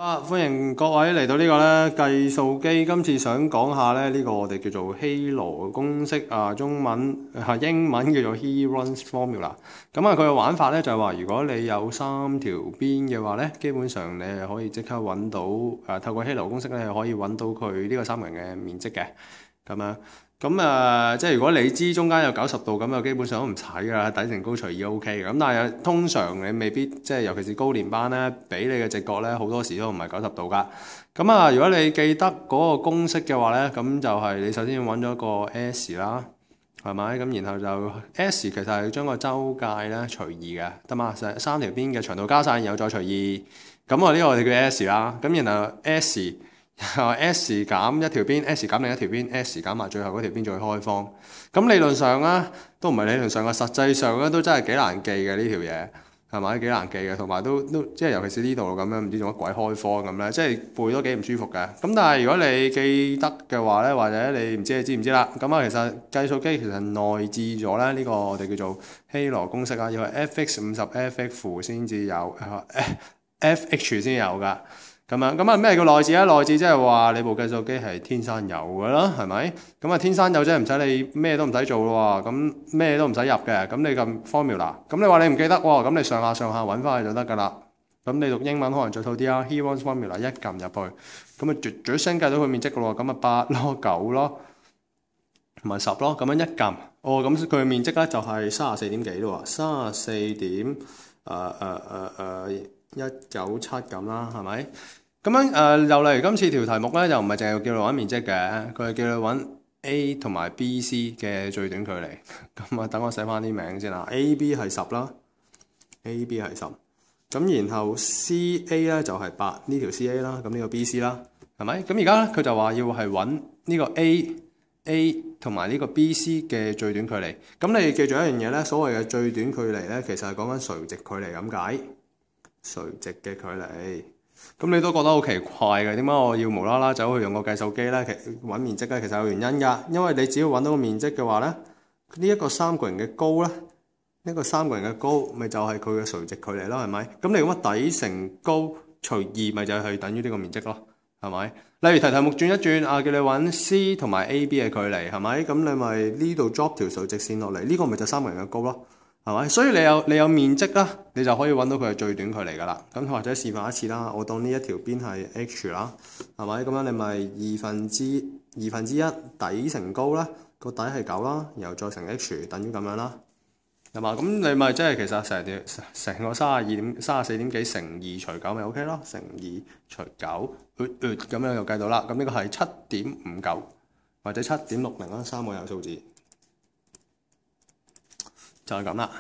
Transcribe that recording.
歡迎各位嚟到呢個咧計數機。今次想講下咧呢個我哋叫做希羅公式啊，中文英文叫做 Heron's Formula。咁佢嘅玩法咧就係話，如果你有三條邊嘅話咧，基本上你係可以即刻揾到透過希羅公式咧係可以揾到佢呢個三角形嘅面積嘅咁樣。即係如果你知中間有90度咁，就基本上都唔使㗎啦，底乘高隨意 OK 嘅。咁但係通常你未必即係，尤其是高年班咧，俾你嘅直覺咧好多時都唔係90度㗎。如果你記得嗰個公式嘅話咧，咁就係你首先要揾咗個 S 啦，係咪？咁然後就 S 其實係將個周界咧隨意嘅，得嘛？三條邊嘅長度加晒，然後再隨意。咁呢個我哋叫 S 啦。咁然後 S 減一條邊 ，S 減另一條邊 ，S 減埋最後嗰條邊再開方。咁理論上咧都唔係理論上嘅，實際上咧都真係幾難記嘅呢條嘢，係咪？幾難記嘅，同埋都即係尤其是呢度咁樣，唔知做乜鬼開方咁咧，即係背都幾唔舒服嘅。咁但係如果你記得嘅話咧，或者你唔知你知唔知啦？其實計數機其實內置咗咧呢個我哋叫做希羅公式啊，要係 fx50 先至有，fh 先有㗎。咩叫內置咧？內置即係話你部計數機係天生有㗎啦，係咪？天生有即係唔使你咩都唔使做咯喎，咁咩都唔使入嘅，咁你撳 formula， 咁你話你唔記得喎，咁你上下揾翻去就得㗎啦。咁你讀英文可能着套啲啊 ，Heron's formula 一撳入去，咁絕聲計到佢面積㗎咯喎，咁8咯、9咯，同埋10咯，咁樣一撳，咁佢嘅面積咧就係34點幾咯喎，34點197咁啦，係咪？又例如今次條題目咧，就唔係淨係叫你揾面積嘅，佢係叫你揾 A 同埋 B、C 嘅最短距離。等我寫翻啲名先啦。A、B 係10啦，A、B 係10。咁然後 C、A 咧就係8，呢條 C-A 啦，咁呢個 B-C 啦，係咪？咁而家咧佢就話要係揾呢個 A 同埋呢個 B-C 嘅最短距離。咁你哋記住一樣嘢咧，所謂嘅最短距離咧，其實係講緊垂直距離咁解，垂直嘅距離。咁你都覺得好奇怪嘅，點解我要無啦啦走去用個計數機咧？揾面積咧，其實有原因㗎。因為你只要揾到個面積嘅話咧，呢一個三角形嘅高咧，呢個三角形嘅高咪就係佢嘅垂直距離咯，係咪？咁你咁乜底乘高除2咪就係等於呢個面積咯，係咪？例如題目轉一轉啊，叫你揾 C 同埋 AB 嘅距離，係咪？咁你咪呢度 drop 條垂直線落嚟，呢個咪就三角形嘅高咯。係咪？所以你有面積啦，你就可以揾到佢嘅最短距離㗎啦。咁或者示範一次啦，我當呢一條邊係 H 啦，係咪？咁樣你咪二分之一底乘高啦，個底係9啦，然後再乘 H 等於咁樣啦，係嘛？咁你咪即係其實成個34點幾乘2除9咪 OK 咯，乘2除9，咁樣就計到啦。咁呢個係7.59或者7.60啦，三個有數字。就係咁啦。